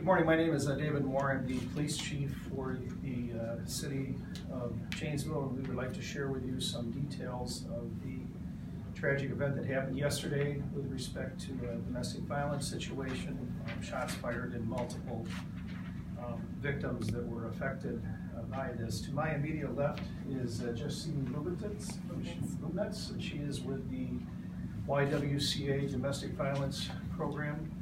morning. My name is David Moore. I'm the police chief for the city of Janesville, and we would like to share with you some details of the tragic event that happened yesterday with respect to a domestic violence situation, shots fired and multiple victims that were affected by this. To my immediate left is Justine Lubitz. She is with the YWCA Domestic Violence Program.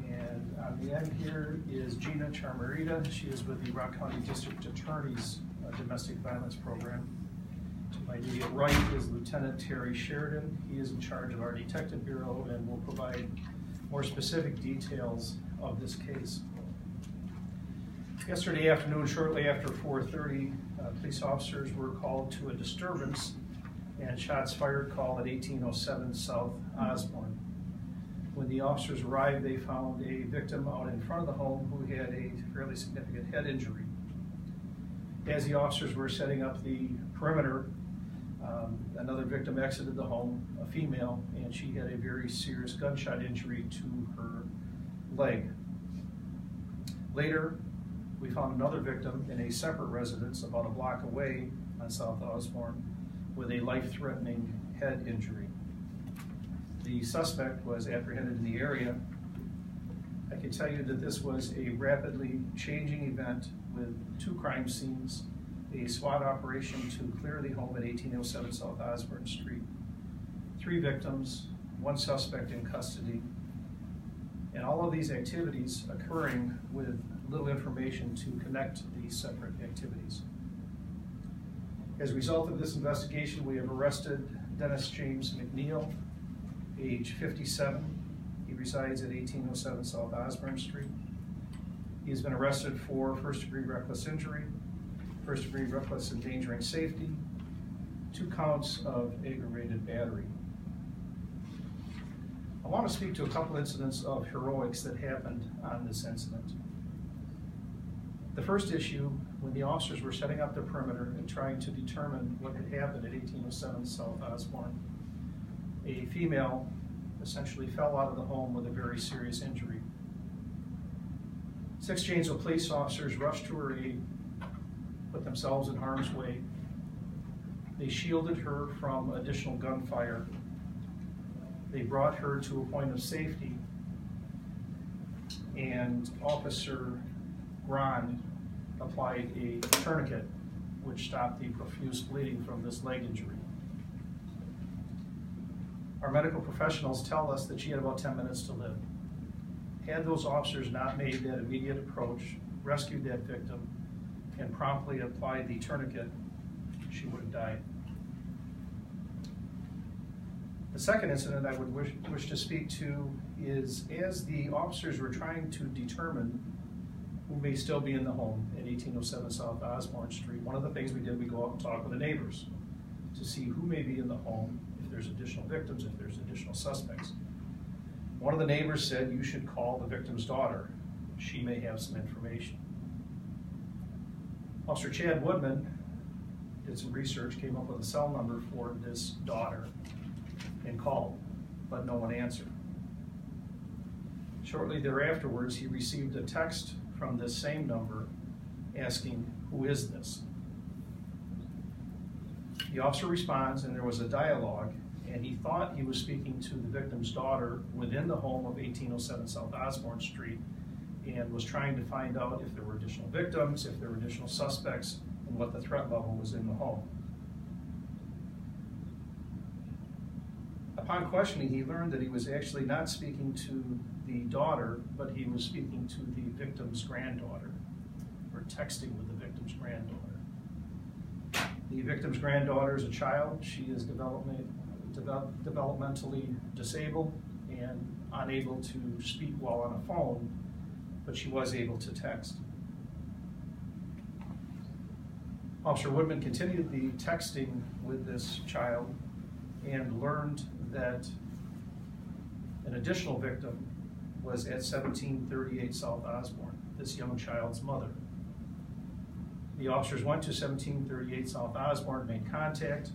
And on the end here is Gina Charmarita. She is with the Rock County District Attorney's Domestic Violence Program. To my immediate right is Lieutenant Terry Sheridan. He is in charge of our Detective Bureau and will provide more specific details of this case. Yesterday afternoon, shortly after 4:30, police officers were called to a disturbance and shots fired call at 1807 South Osborne. When the officers arrived, they found a victim out in front of the home who had a fairly significant head injury. As the officers were setting up the perimeter, another victim exited the home, a female, and she had a very serious gunshot injury to her leg. Later, we found another victim in a separate residence about a block away on South Osborne with a life-threatening head injury. The suspect was apprehended in the area. I can tell you that this was a rapidly changing event with two crime scenes, a SWAT operation to clear the home at 1807 South Osborne Street, 3 victims, 1 suspect in custody, and all of these activities occurring with little information to connect these separate activities. As a result of this investigation, we have arrested Dennis James McNeil, age 57. He resides at 1807 South Osborne Street. He has been arrested for first-degree reckless injury, first-degree reckless endangering safety, 2 counts of aggravated battery. I want to speak to a couple incidents of heroics that happened on this incident. The first issue, when the officers were setting up the perimeter and trying to determine what had happened at 1807 South Osborne, a female essentially fell out of the home with a very serious injury. 6 Janesville police officers rushed to her aid, put themselves in harm's way. They shielded her from additional gunfire. They brought her to a point of safety, and Officer Grond applied a tourniquet which stopped the profuse bleeding from this leg injury. Our medical professionals tell us that she had about 10 minutes to live. Had those officers not made that immediate approach, rescued that victim, and promptly applied the tourniquet, she would have died. The second incident I would wish to speak to is as the officers were trying to determine who may still be in the home at 1807 South Osborne Street, one of the things we did, we go out and talk with the neighbors to see who may be in the home, if there's additional victims, if there's additional suspects. One of the neighbors said, you should call the victim's daughter. She may have some information. Officer Chad Woodman did some research, came up with a cell number for this daughter and called, but no one answered. Shortly thereafterwards, he received a text from this same number asking, who is this? The officer responds, and there was a dialogue, and he thought he was speaking to the victim's daughter within the home of 1807 South Osborne Street, and was trying to find out if there were additional victims, if there were additional suspects, and what the threat level was in the home. Upon questioning, he learned that he was actually not speaking to the daughter, but he was speaking to the victim's granddaughter, or texting with the victim's granddaughter. The victim's granddaughter is a child. She is developmentally disabled and unable to speak while on a phone, but she was able to text. Officer Woodman continued the texting with this child and learned that an additional victim was at 1738 South Osborne, this young child's mother. The officers went to 1738 South Osborne, made contact,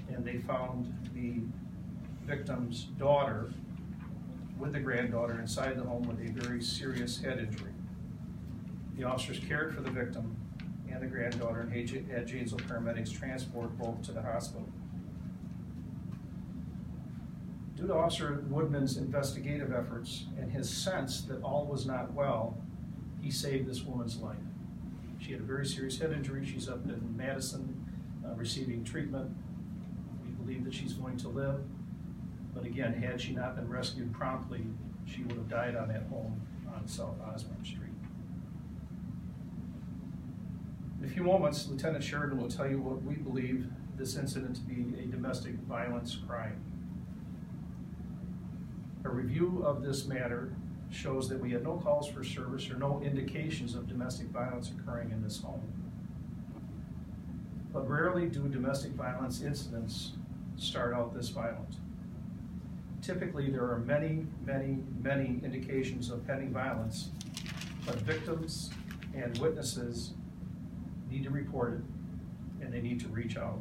and they found the victim's daughter with the granddaughter inside the home with a very serious head injury. The officers cared for the victim and the granddaughter and had Janesville paramedics transport both to the hospital. Due to Officer Woodman's investigative efforts and his sense that all was not well, he saved this woman's life. She had a very serious head injury. She's up in Madison receiving treatment. We believe that she's going to live. But again, had she not been rescued promptly, she would have died on that home on South Osborne Street. In a few moments, Lieutenant Sheridan will tell you what we believe this incident to be a domestic violence crime. A review of this matter shows that we had no calls for service or no indications of domestic violence occurring in this home. But rarely do domestic violence incidents start out this violent. Typically, there are many indications of pending violence, but victims and witnesses need to report it, and they need to reach out.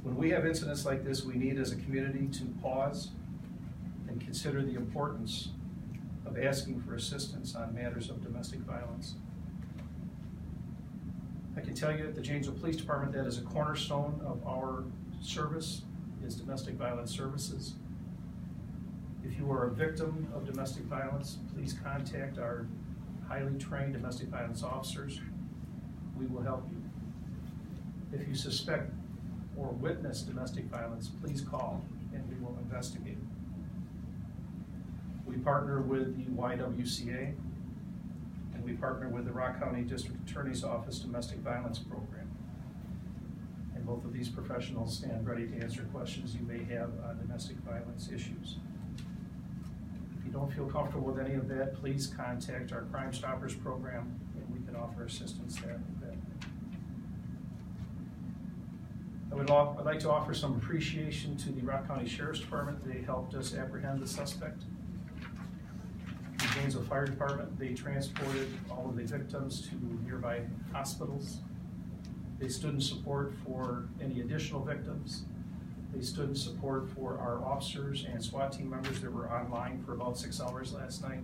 When we have incidents like this, we need as a community to pause and consider the importance of asking for assistance on matters of domestic violence. I can tell you at the Janesville Police Department that is a cornerstone of our service is domestic violence services. If you are a victim of domestic violence, please contact our highly trained domestic violence officers. We will help you. If you suspect or witness domestic violence, please call and we will investigate. We partner with the YWCA and we partner with the Rock County District Attorney's Office Domestic Violence Program. And both of these professionals stand ready to answer questions you may have on domestic violence issues. If you don't feel comfortable with any of that, please contact our Crime Stoppers program and we can offer assistance there. I'd like to offer some appreciation to the Rock County Sheriff's Department. They helped us apprehend the suspect. The Janesville Fire Department, they transported all of the victims to nearby hospitals. They stood in support for any additional victims. They stood in support for our officers and SWAT team members that were online for about 6 hours last night.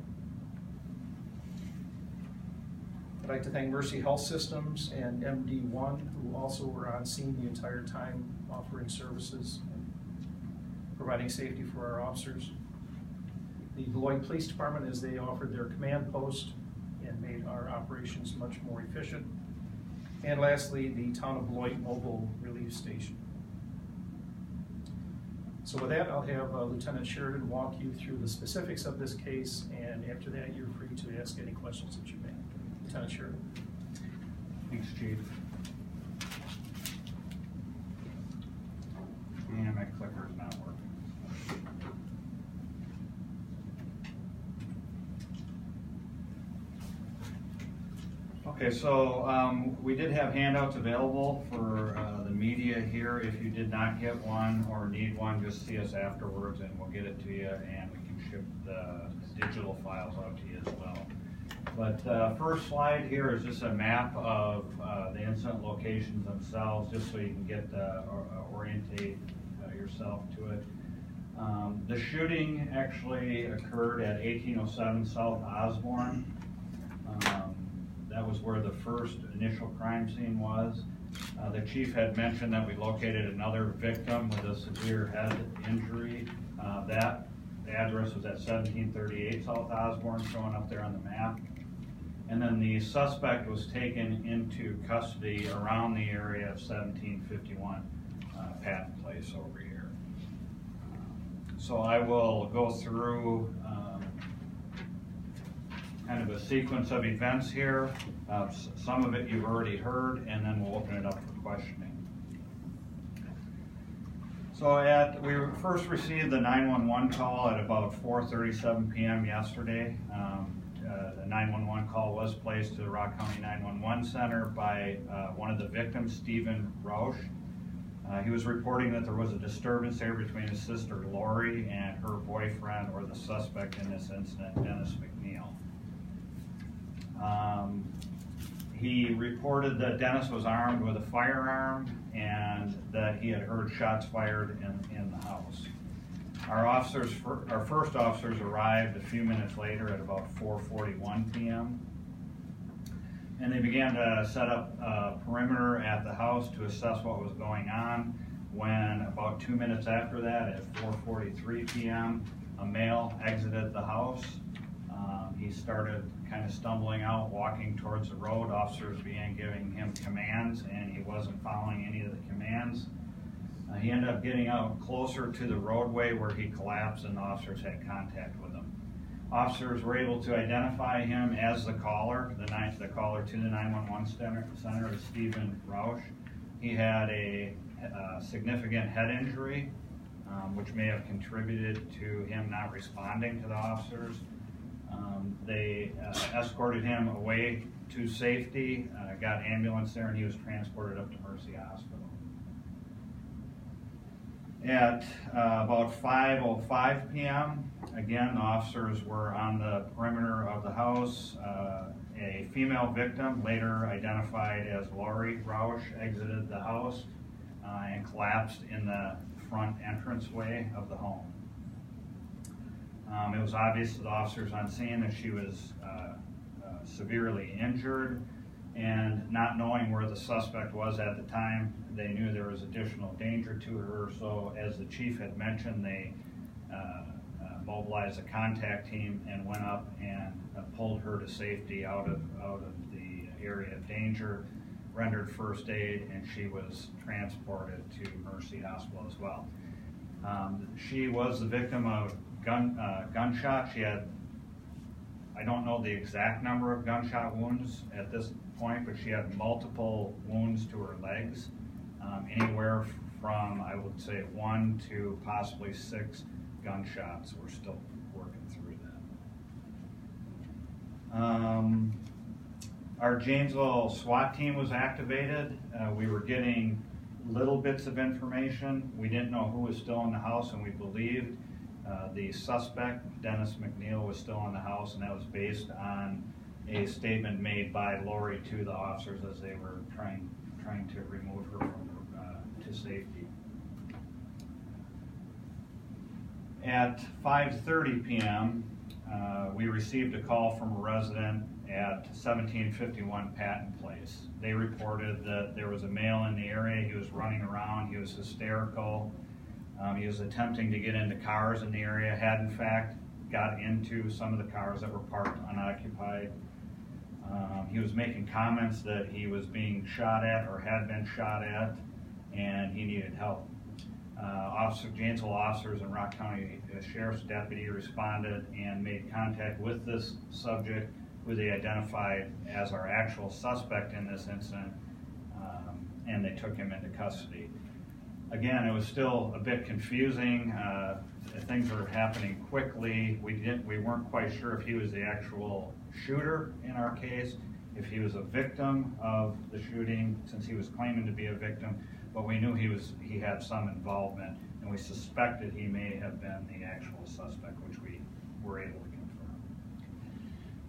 I'd like to thank Mercy Health Systems and MD1, who also were on scene the entire time offering services and providing safety for our officers. The Beloit Police Department, as they offered their command post and made our operations much more efficient. And lastly, the Town of Beloit Mobile Relief Station. So with that, I'll have Lieutenant Sheridan walk you through the specifics of this case, and after that, you're free to ask any questions that you may have. Lieutenant Sheridan. Thanks, Chief. And my clicker's not working. Okay, so we did have handouts available for the media here. If you did not get one or need one, just see us afterwards and we'll get it to you, and we can ship the digital files out to you as well. But first slide here is just a map of the incident locations themselves, just so you can get orientate yourself to it. The shooting actually occurred at 1807 South Osborne. That was where the first initial crime scene was. The chief had mentioned that we located another victim with a severe head injury. That address was at 1738 South Osborne, showing up there on the map. And then the suspect was taken into custody around the area of 1751 Patton Place over here. So I will go through kind of a sequence of events here. Some of it you've already heard, and then we'll open it up for questioning. So we first received the 911 call at about 4:37 p.m. yesterday. The 911 call was placed to the Rock County 911 Center by one of the victims, Stephen Roush. He was reporting that there was a disturbance there between his sister Lori and her boyfriend, or the suspect in this incident, Dennis McNeil. He reported that Dennis was armed with a firearm and that he had heard shots fired in the house. Our first officers arrived a few minutes later at about 4:41 p.m. and they began to set up a perimeter at the house to assess what was going on, when about 2 minutes after that, at 4:43 p.m., a male exited the house. He started kind of stumbling out, walking towards the road. Officers began giving him commands, and he wasn't following any of the commands. He ended up getting out closer to the roadway where he collapsed, and the officers had contact with him. Officers were able to identify him as the caller. The caller to the 911 center is Stephen Rausch. He had a significant head injury, which may have contributed to him not responding to the officers. They escorted him away to safety, got ambulance there, and he was transported up to Mercy Hospital. At about 5:05 p.m., again, the officers were on the perimeter of the house. A female victim, later identified as Lori Rausch, exited the house and collapsed in the front entranceway of the home. It was obvious to the officers on scene that she was severely injured, and not knowing where the suspect was at the time, they knew there was additional danger to her. So as the chief had mentioned, they mobilized a contact team and went up and pulled her to safety out of the area of danger, rendered first aid, and she was transported to Mercy Hospital as well. She was the victim of gunshot. She had, I don't know the exact number of gunshot wounds at this point, but she had multiple wounds to her legs, anywhere from, I would say, 1 to possibly 6 gunshots. We're still working through that. Our Janesville SWAT team was activated. We were getting little bits of information. We didn't know who was still in the house, and we believed the suspect, Dennis McNeil, was still in the house, and that was based on a statement made by Lori to the officers as they were trying to remove her from to safety. At 5:30 p.m., we received a call from a resident at 1751 Patton Place. They reported that there was a male in the area. He was running around. He was hysterical. He was attempting to get into cars in the area, had in fact got into some of the cars that were parked unoccupied. He was making comments that he was being shot at or had been shot at, and he needed help. Janesville officers and Rock County Sheriff's deputy responded and made contact with this subject, who they identified as our actual suspect in this incident, and they took him into custody. Again, it was still a bit confusing. Things were happening quickly. We weren't quite sure if he was the actual shooter in our case, if he was a victim of the shooting, since he was claiming to be a victim, but we knew he had some involvement, and we suspected he may have been the actual suspect, which we were able to confirm.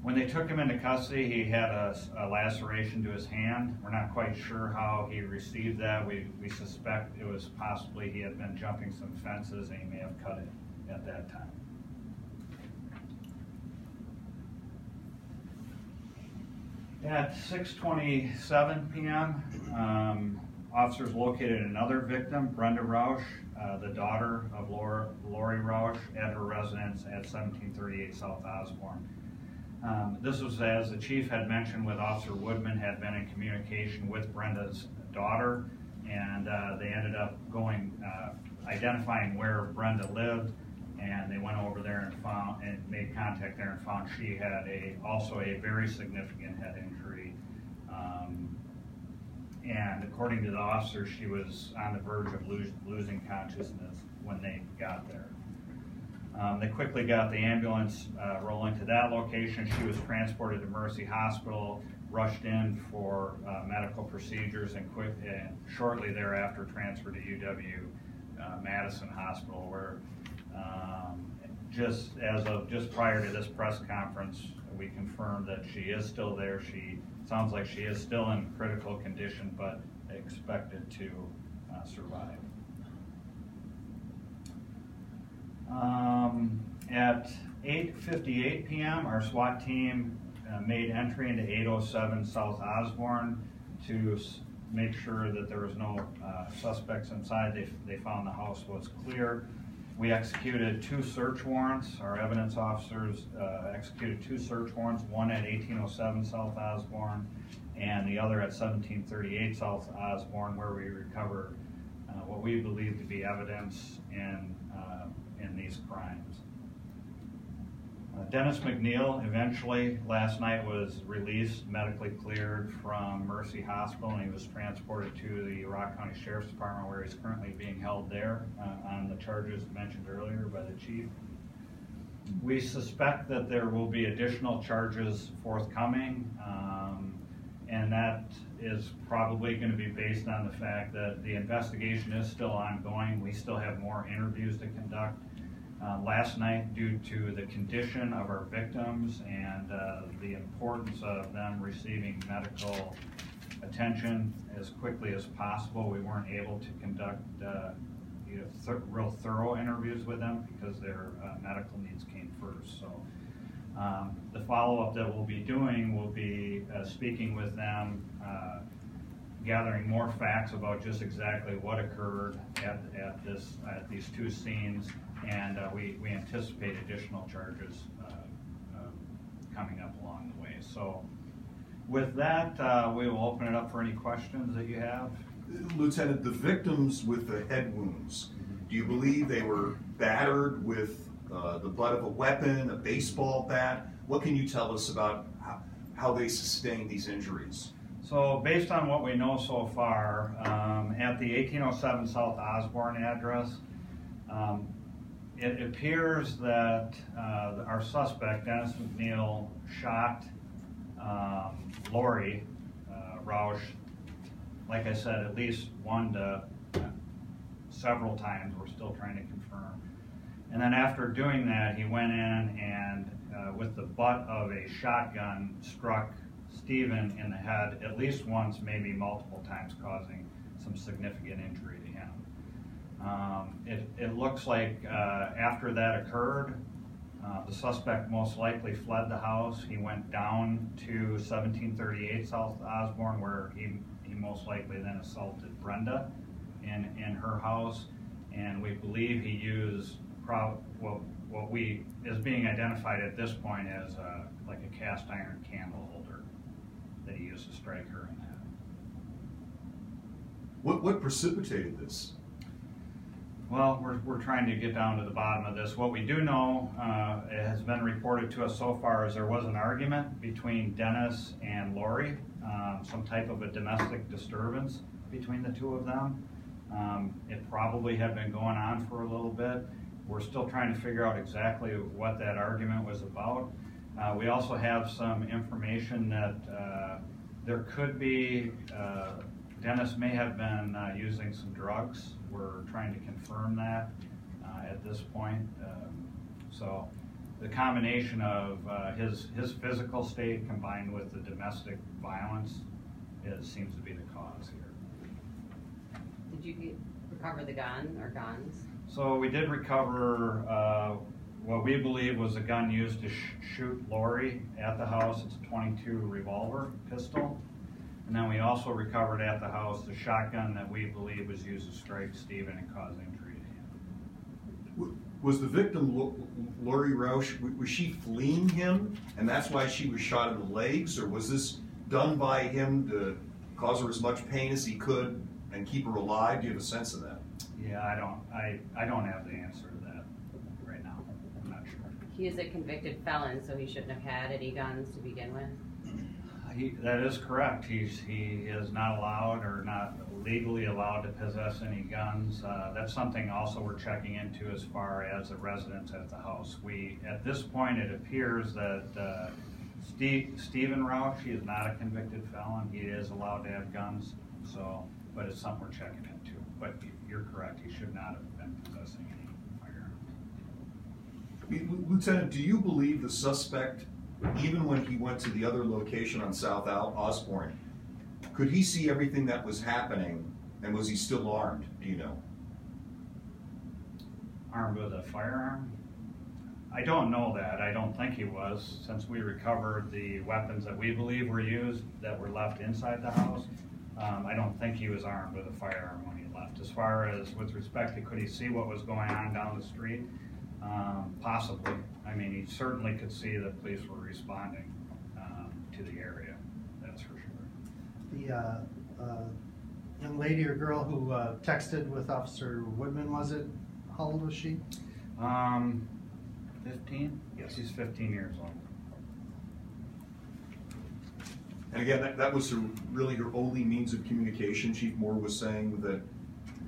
When they took him into custody, he had a laceration to his hand. We're not quite sure how he received that. We suspect it was possibly he had been jumping some fences and he may have cut it at that time. At 6:27 p.m., officers located another victim, Brenda Rausch, the daughter of Lori Rausch, at her residence at 1738 South Osborne. This was, as the chief had mentioned, with Officer Woodman, had been in communication with Brenda's daughter, and they ended up identifying where Brenda lived, and they went over there and made contact there and found she had also a very significant head injury. And according to the officers, she was on the verge of losing consciousness when they got there. They quickly got the ambulance rolling to that location. She was transported to Mercy Hospital, rushed in for medical procedures, and shortly thereafter transferred to UW Madison Hospital, where just prior to this press conference, we confirmed that she is still there. Sounds like she is still in critical condition, but expected to survive. At 8:58 p.m., our SWAT team made entry into 807 South Osborne to make sure that there was no suspects inside. They found the house was clear. We executed 2 search warrants. Our evidence officers executed 2 search warrants, one at 1807 South Osborne and the other at 1738 South Osborne, where we recovered what we believe to be evidence in these crimes. Dennis McNeil eventually last night was released, medically cleared from Mercy Hospital, and he was transported to the Rock County Sheriff's Department, where he's currently being held there on the charges mentioned earlier by the chief. We suspect that there will be additional charges forthcoming, and that is probably going to be based on the fact that the investigation is still ongoing. We still have more interviews to conduct. Last night, due to the condition of our victims and the importance of them receiving medical attention as quickly as possible, we weren't able to conduct real thorough interviews with them because their medical needs came first. So the follow-up that we'll be doing will be speaking with them, gathering more facts about just exactly what occurred at these 2 scenes, and we anticipate additional charges coming up along the way. So with that, we will open it up for any questions that you have. Lieutenant, the victims with the head wounds, do you believe they were battered with the butt of a weapon, a baseball bat? What can you tell us about how they sustained these injuries? So based on what we know so far, at the 1807 South Osborne address, it appears that our suspect, Dennis McNeil, shot Lori Roush, like I said, at least 1 to several times. We're still trying to confirm. And then after doing that, he went in and with the butt of a shotgun struck Stephen in the head at least once, maybe multiple times, causing some significant injury to him. It looks like after that occurred, the suspect most likely fled the house. He went down to 1738 South Osborne, where he most likely then assaulted Brenda in her house, and we believe he used what we is being identified at this point as like a cast iron candle holder that he used to strike her in the head. What precipitated this? Well, we're trying to get down to the bottom of this. What we do know, it has been reported to us so far, is there was an argument between Dennis and Lori, some type of a domestic disturbance between the 2 of them. It probably had been going on for a little bit. We're still trying to figure out exactly what that argument was about. We also have some information that there could be, Dennis may have been using some drugs. We're trying to confirm that at this point. So the combination of his physical state combined with the domestic violence seems to be the cause here. Did you recover the gun or guns? So we did recover what we believe was a gun used to shoot Lori at the house. It's a .22 revolver pistol. And then we also recovered at the house the shotgun that we believe was used to strike Stephen and cause injury to him. Was the victim, Lori Roush, was she fleeing him, and that's why she was shot in the legs, or was this done by him to cause her as much pain as he could and keep her alive? Do you have a sense of that? Yeah, I don't have the answer to that right now. I'm not sure. He is a convicted felon, so he shouldn't have had any guns to begin with. That is correct. He is not allowed or not legally allowed to possess any guns. That's something also we're checking into as far as the residents at the house. At this point, it appears that Stephen Roush, he is not a convicted felon. He is allowed to have guns, but it's something we're checking into. But you're correct. He should not have been possessing any firearms. Lieutenant, do you believe the suspect, even when he went to the other location on South Osborne, could he see everything that was happening, and was he still armed? Do you know? armed with a firearm? I don't know that. I don't think he was, since we recovered the weapons that we believe were used that were left inside the house. I don't think he was armed with a firearm when he left. As far as with respect to could he see what was going on down the street? Possibly. I mean, he certainly could see that police were responding to the area, that's for sure. The young lady or girl who texted with Officer Woodman, was it? How old was she? 15? Yes. She's 15 years old. And again, that was really her only means of communication. Chief Moore was saying that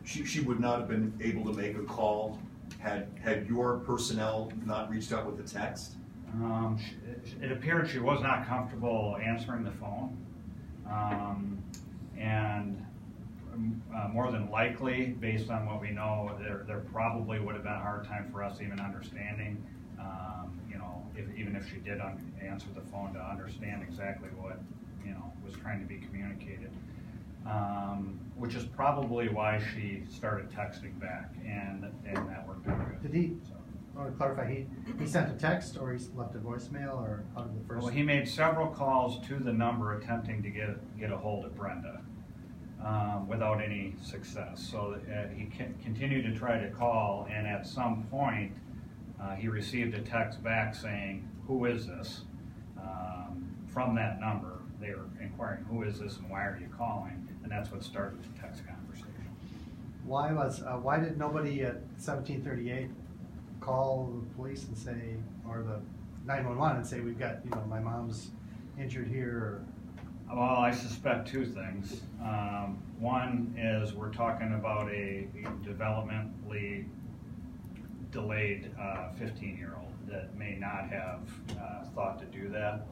she would not have been able to make a call had your personnel not reached out with a text. It appeared she was not comfortable answering the phone, and more than likely, based on what we know, there probably would have been a hard time for us even understanding, you know, even if she did answer the phone, to understand exactly what, you know, was trying to be communicated, which is probably why she started texting back, and that worked out good. Did he, I want to clarify, he sent a text or he left a voicemail, or how did the first? Well, he made several calls to the number attempting to get a hold of Brenda. Without any success. So he continued to try to call, and at some point he received a text back saying, "Who is this?" From that number. They were inquiring, "Who is this and why are you calling?" And that's what started the text conversation. Why did nobody at 1738 call the police and say, or the 911 and say, "We've got, you know, my mom's injured here"? Or... Well, I suspect two things. One is we're talking about a developmentally delayed 15-year-old that may not have thought to do that.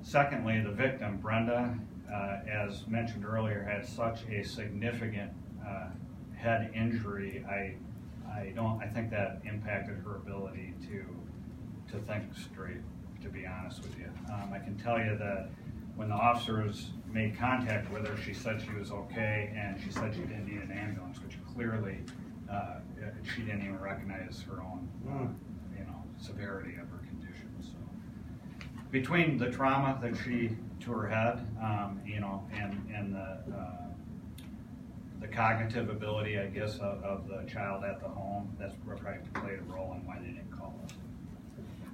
Secondly, the victim, Brenda, as mentioned earlier, had such a significant head injury. I think that impacted her ability to think straight, to be honest with you. I can tell you that when the officers made contact with her, she said she was okay, and she said she didn't need an ambulance, which clearly she didn't even recognize her own, you know, severity of her condition. So, between the trauma that to her head, you know, and the cognitive ability, I guess, of the child at the home, that's probably played a role in why they didn't call us.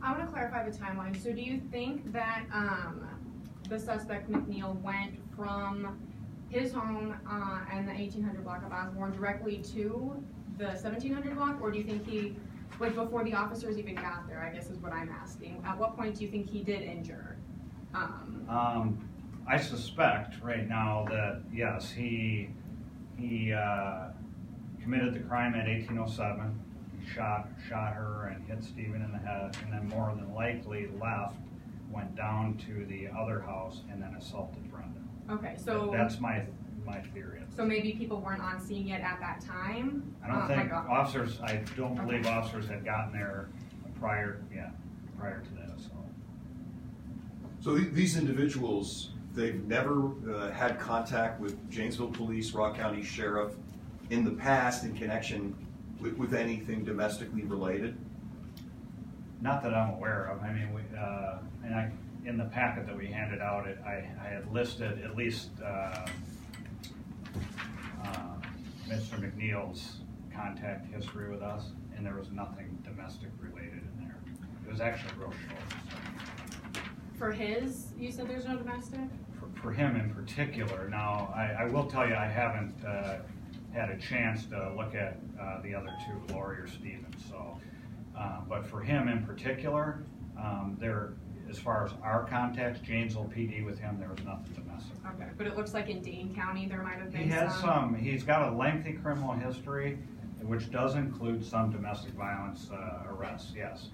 I want to clarify the timeline. So, do you think that the suspect, McNeil, went from his home and the 1800 block of Osborne directly to the 1700 block, or do you think he, like, before the officers even got there, I guess is what I'm asking. At what point do you think he did injure? I suspect right now that, yes, he committed the crime at 1807. He shot her and hit Stephen in the head, and then more than likely left, went down to the other house, and then assaulted Brenda. Okay, so that's my theory. So maybe people weren't on scene yet at that time. I don't think officers. I don't believe officers had gotten there prior to that assault. So these individuals, they've never had contact with Janesville Police, Rock County Sheriff in the past in connection with anything domestically related? Not that I'm aware of. I mean, in the packet that we handed out, I had listed at least Mr. McNeil's contact history with us, and there was nothing domestic related in there. It was actually real short. So. For his, you said there's no domestic? For him in particular. Now, I will tell you, I haven't had a chance to look at the other two, Lori or Stevens. So, but for him in particular, as far as our contacts, Janesville PD with him, there was nothing domestic. Okay, but it looks like in Dane County there might have been He has some. He's got a lengthy criminal history, which does include some domestic violence arrests. Yes,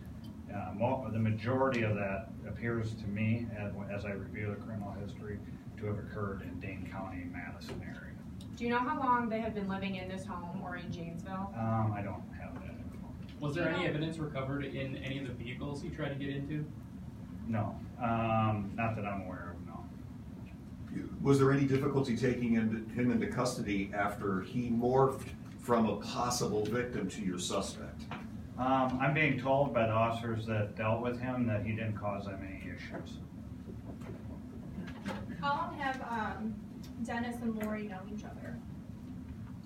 the majority of that appears to me, as I review the criminal history, to have occurred in Dane County, Madison area. Do you know how long they had been living in this home or in Janesville? I don't have that info. Was there any evidence recovered in any of the vehicles he tried to get into? No, not that I'm aware of, no. Was there any difficulty taking him into custody after he morphed from a possible victim to your suspect? I'm being told by the officers that dealt with him that he didn't cause them any issues. How long have Dennis and Lori known each other?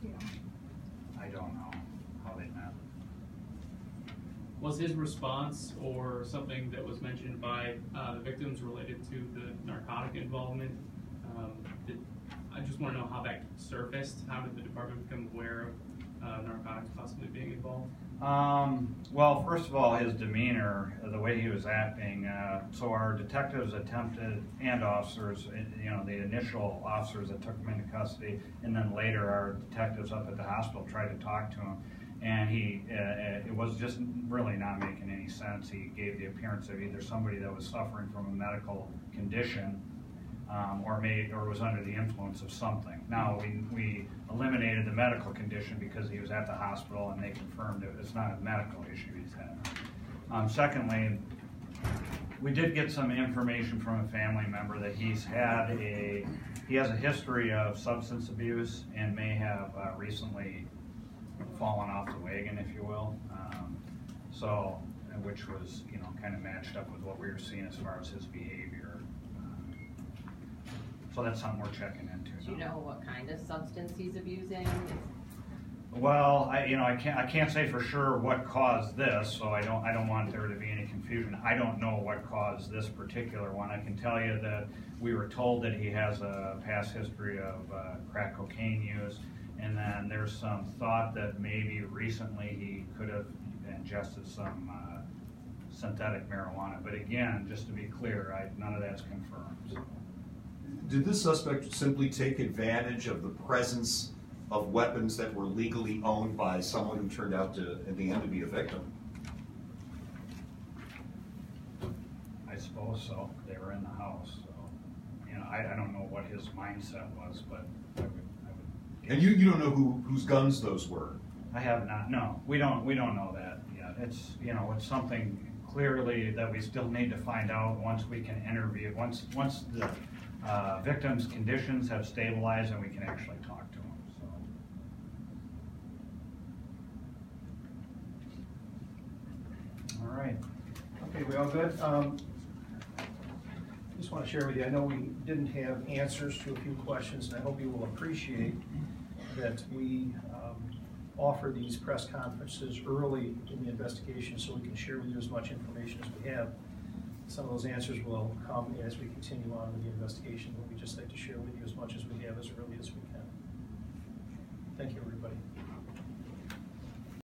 Do you know? I don't know how they met. Was his response or something that was mentioned by the victims related to the narcotic involvement? I just want to know how that surfaced. How did the department become aware of narcotics possibly being involved? Well, first of all, his demeanor, the way he was acting. So our detectives attempted, and officers, the initial officers that took him into custody, and then later our detectives up at the hospital tried to talk to him. And it was just really not making any sense. He gave the appearance of either somebody that was suffering from a medical condition, or was under the influence of something. Now, we eliminated the medical condition because he was at the hospital and they confirmed it's not a medical issue he's had. Secondly, we did get some information from a family member that he has a history of substance abuse and may have recently fallen off the wagon, if you will. Which was, kind of matched up with what we were seeing as far as his behavior. So that's something we're checking into. Do you know what kind of substance he's abusing? Well, I can't say for sure what caused this, so I don't want there to be any confusion. I don't know what caused this particular one. I can tell you that we were told that he has a past history of crack cocaine use, and then there's some thought that maybe recently he could have ingested some synthetic marijuana. But again, just to be clear, none of that's confirmed. So. Did this suspect simply take advantage of the presence of weapons that were legally owned by someone who turned out to, at the end, to be a victim? I suppose so. They were in the house, so I don't know what his mindset was, but I would guess. And you don't know whose guns those were? I have not. No, we don't know that yet. It's it's something clearly that we still need to find out once we can interview. Once the victim's conditions have stabilized and we can actually talk to them. So. All right. Okay, we all good? Just want to share with you, I know we didn't have answers to a few questions, and I hope you will appreciate that we offer these press conferences early in the investigation so we can share with you as much information as we have. Some of those answers will come as we continue on with the investigation, but we just like to share with you as much as we have as early as we can. Thank you, everybody.